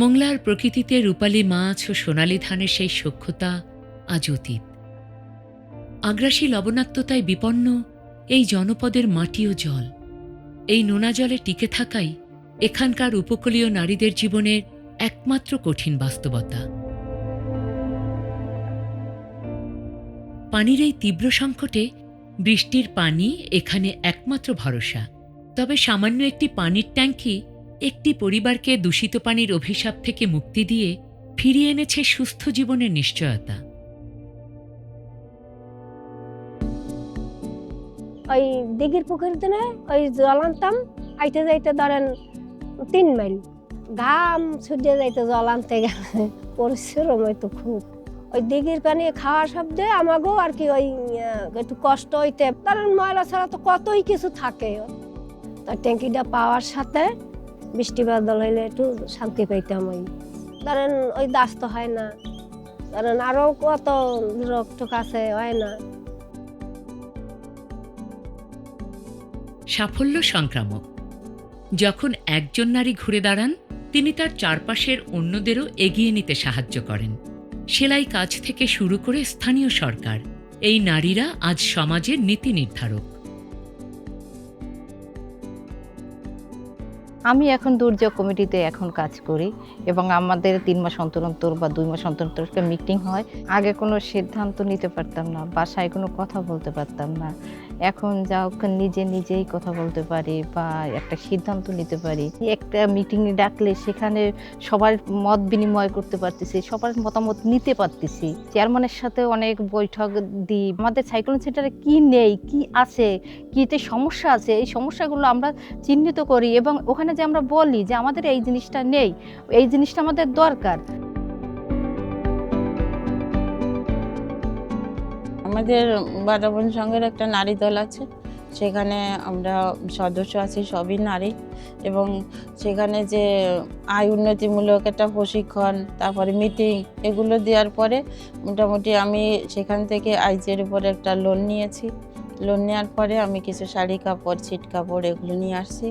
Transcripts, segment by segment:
মোংলার প্রকৃতিতে রূপালী মাছ ও সোনালী ধানের সেই সখ্যতা আজ অতীত। আগ্রাসী লবণাক্ততায় বিপন্ন এই জনপদের মাটি ও জল, এই নোনা জলে টিকে থাকাই এখানকার উপকূলীয় নারীদের জীবনের একমাত্র কঠিন বাস্তবতা। পানির এই তীব্র সংকটে বৃষ্টির পানি এখানে একমাত্র ভরসা। তবে সামান্য একটি পানির ট্যাঙ্কি একটি পরিবারকে দূষিত পানির অভিশাপ থেকে মুক্তি দিয়ে ফিরিয়ে এনেছে সুস্থ জীবনের নিশ্চয়তা। ওই দিঘির পুকুর দিনে ওই জল আনতাম, আইতে যাইতে ধরেন 3 মাইল, ঘাম ছুটে যাইতে জল আনতে গেলে পরিশ্রম হইতো খুব। ওই দিঘির পানি খাওয়ার শব্দে আমাকেও আর কি ওই একটু কষ্ট হইতে, কারণ ময়লা ছাড়া তো কতই কিছু থাকে। তার ট্যাঙ্কিটা পাওয়ার সাথে বৃষ্টি বাদল হইলে একটু শান্তি পাইতাম। ওই ধরেন ওই দাস তো হয় না, কারণ আরো কত রোগ টোক আছে, হয় না। সাফল্য সংক্রামক। যখন একজন নারী ঘুরে দাঁড়ান, তিনি তার চারপাশের অন্যদেরও এগিয়ে নিতে সাহায্য করেন। সেলাই কাজ থেকে শুরু করে স্থানীয় সরকার, এই নারীরা আজ সমাজের নীতি নির্ধারক। আমি এখন দুর্যোগ কমিটিতে এখন কাজ করি এবং আমাদের 3 মাস অন্তর অন্তর বা 2 মাস অন্তর অন্তর একটা মিটিং হয়। আগে কোনো সিদ্ধান্ত নিতে পারতাম না, বাসায় কোনো কথা বলতে পারতাম না। এখন যা নিজেই কথা বলতে পারি বা একটা সিদ্ধান্ত নিতে পারি। একটা মিটিং ডাকলে সেখানে সবার মত বিনিময় করতে পারতেছি, সবার মতামত নিতে পারতেছি। চেয়ারম্যানের সাথে অনেক বৈঠক দিই। আমাদের সাইক্লোন সেন্টারে কি নেই, কি আছে, কিতে সমস্যা আছে, এই সমস্যাগুলো আমরা চিহ্নিত করি এবং ওখানে যে আমরা বলি যে আমাদের এই জিনিসটা নেই, এই জিনিসটা আমাদের দরকার। আমাদের বাদাবন সংঘের একটা নারী দল আছে, সেখানে আমরা সদস্য আছি সবই নারী, এবং সেখানে যে আয় উন্নতিমূলক একটা প্রশিক্ষণ, তারপরে মিটিং, এগুলো দেওয়ার পরে মোটামুটি আমি সেখান থেকে আইজের উপরে একটা লোন নিয়েছি। লোন নেওয়ার পরে আমি কিছু শাড়ি কাপড়, ছিট কাপড় এগুলো নিয়ে আসছি।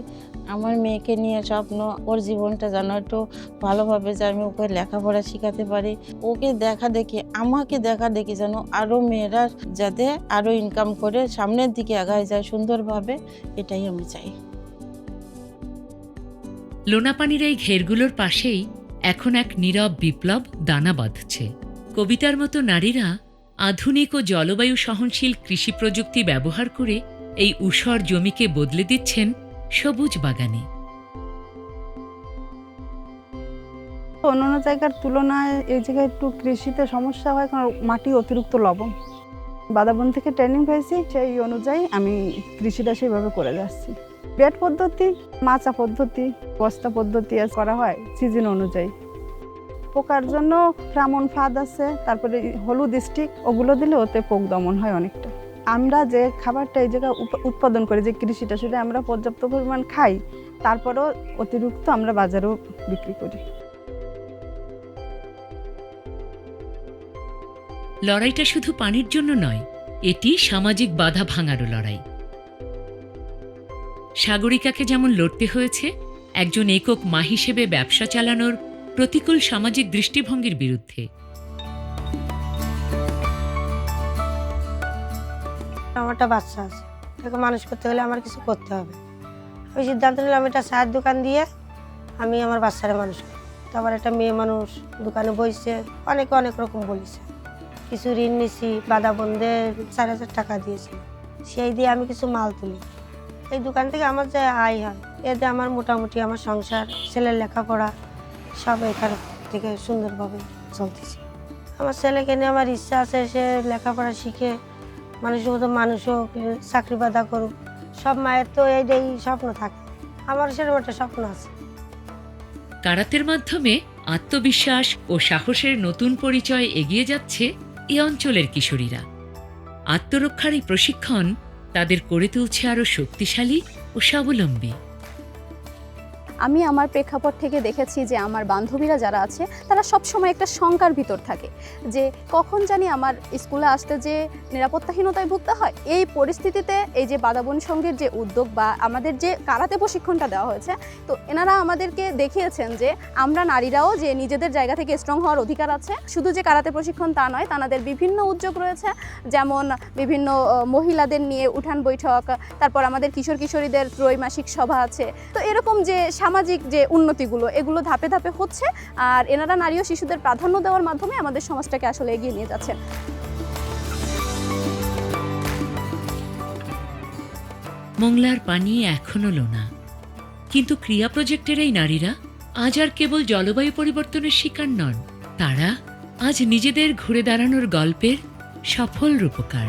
আমার মেয়েকে নিয়ে স্বপ্ন, ওর জীবনটা যেন একটু ভালোভাবে যে আমি ওকে লেখাপড়া শেখাতে পারি, ওকে দেখা দেখি, আমাকে দেখা দেখি যেন আরও মেয়েরা যাতে আরও ইনকাম করে সামনের দিকে আগায় যায় সুন্দরভাবে, এটাই আমি চাই। লোনাপানির এই ঘেরগুলোর পাশেই এখন এক নীরব বিপ্লব দানা বাঁধছে। কবিতার মতো নারীরা আধুনিক ও জলবায়ু সহনশীল কৃষি প্রযুক্তি ব্যবহার করে এই ঊষর জমিকে বদলে দিচ্ছেন সবুজ বাগানে। অন্যান্য জায়গার তুলনায় এই জায়গায় একটু কৃষিতে সমস্যা হয়, কারণ মাটি অতিরিক্ত লবণ। বাদাবন থেকে ট্রেনিং পেয়েছি, সেই অনুযায়ী আমি কৃষিটা সেইভাবে করে যাচ্ছি। বেড পদ্ধতি, মাচা পদ্ধতি, বস্তা পদ্ধতি করা হয় সিজন অনুযায়ী। পোকার জন্য ফ্রামন ফাঁদ আছে, তারপরে হলুদ স্টিক, ওগুলো দিলে ওতে পোক দমন হয় অনেকটা। আমরা যে খাবারটা এই জায়গায় উৎপাদন করি, যে কৃষিটা, সেটা আমরা পর্যাপ্ত পরিমাণ খাই, তারপরেও অতিরিক্ত আমরা বাজারেও বিক্রি করি। লড়াইটা শুধু পানির জন্য নয়, এটি সামাজিক বাধা ভাঙারও লড়াই। সাগরিকাকে যেমন লড়তে হয়েছে একজন একক মা হিসেবে ব্যবসা চালানোর প্রতিকূল সামাজিক দৃষ্টিভঙ্গির বিরুদ্ধে। আমারটা বাচ্চা আছে, তাকে মানুষ করতে হলে আমার কিছু করতে হবে। আমি সিদ্ধান্ত নিলাম এটা চায়ের দোকান দিয়ে আমি আমার বাচ্চারা মানুষ করি। তারপর একটা মেয়ে মানুষ দোকানে বসছে, অনেকে অনেক রকম বলেছে। কিছু ঋণ নিছি, বাধা বন্ধে 4,000 টাকা দিয়েছি, সেই দিয়ে আমি কিছু মাল তুলি। এই দোকান থেকে আমার যে আয় হয়, এতে আমার মোটামুটি আমার সংসার, ছেলের লেখাপড়া সব এখান থেকে সুন্দরভাবে চলতেছে। আমার ছেলেকে নিয়ে আমার ইচ্ছা আছে, সে লেখাপড়া শিখে মানুষের মতো মানুষ হোক, চাকরি বাদা করুক। সব মায়ের তো এইটাই স্বপ্ন থাকে, আমার সেরকম একটা স্বপ্ন আছে। কারাতের মাধ্যমে আত্মবিশ্বাস ও সাহসের নতুন পরিচয় এগিয়ে যাচ্ছে এ অঞ্চলের কিশোরীরা। আত্মরক্ষার এই প্রশিক্ষণ তাদের করে তুলছে আরও শক্তিশালী ও স্বাবলম্বী। আমি আমার প্রেক্ষাপট থেকে দেখেছি যে আমার বান্ধবীরা যারা আছে তারা সবসময় একটা শঙ্কার ভিতর থাকে যে কখন জানি আমার স্কুলে আসতে যে নিরাপত্তাহীনতায় ভুগতে হয়। এই পরিস্থিতিতে এই যে বাদাবন সংঘের যে উদ্যোগ বা আমাদের যে কারাতে প্রশিক্ষণটা দেওয়া হয়েছে, তো এনারা আমাদেরকে দেখিয়েছেন যে আমরা নারীরাও যে নিজেদের জায়গা থেকে স্ট্রং হওয়ার অধিকার আছে। শুধু যে কারাতে প্রশিক্ষণ তা নয়, তাদের বিভিন্ন উদ্যোগ রয়েছে, যেমন বিভিন্ন মহিলাদের নিয়ে উঠান বৈঠক, তারপর আমাদের কিশোর কিশোরীদের ত্রৈমাসিক সভা আছে। তো এরকম যে সামাজিক যে উন্নতিগুলো এগুলো ধাপে ধাপে হচ্ছে, আর এনারা নারী ও শিশুদের প্রাধান্য দেওয়ার মাধ্যমে আমাদের সমাজটাকে আসলে এগিয়ে নিয়ে যাচ্ছেন। মোংলার পানি এখনো লোনা, কিন্তু ক্রিয়া প্রজেক্টের এই নারীরা আজ আর কেবল জলবায়ু পরিবর্তনের শিকার নন, তারা আজ নিজেদের ঘুরে দাঁড়ানোর গল্পের সফল রূপকার।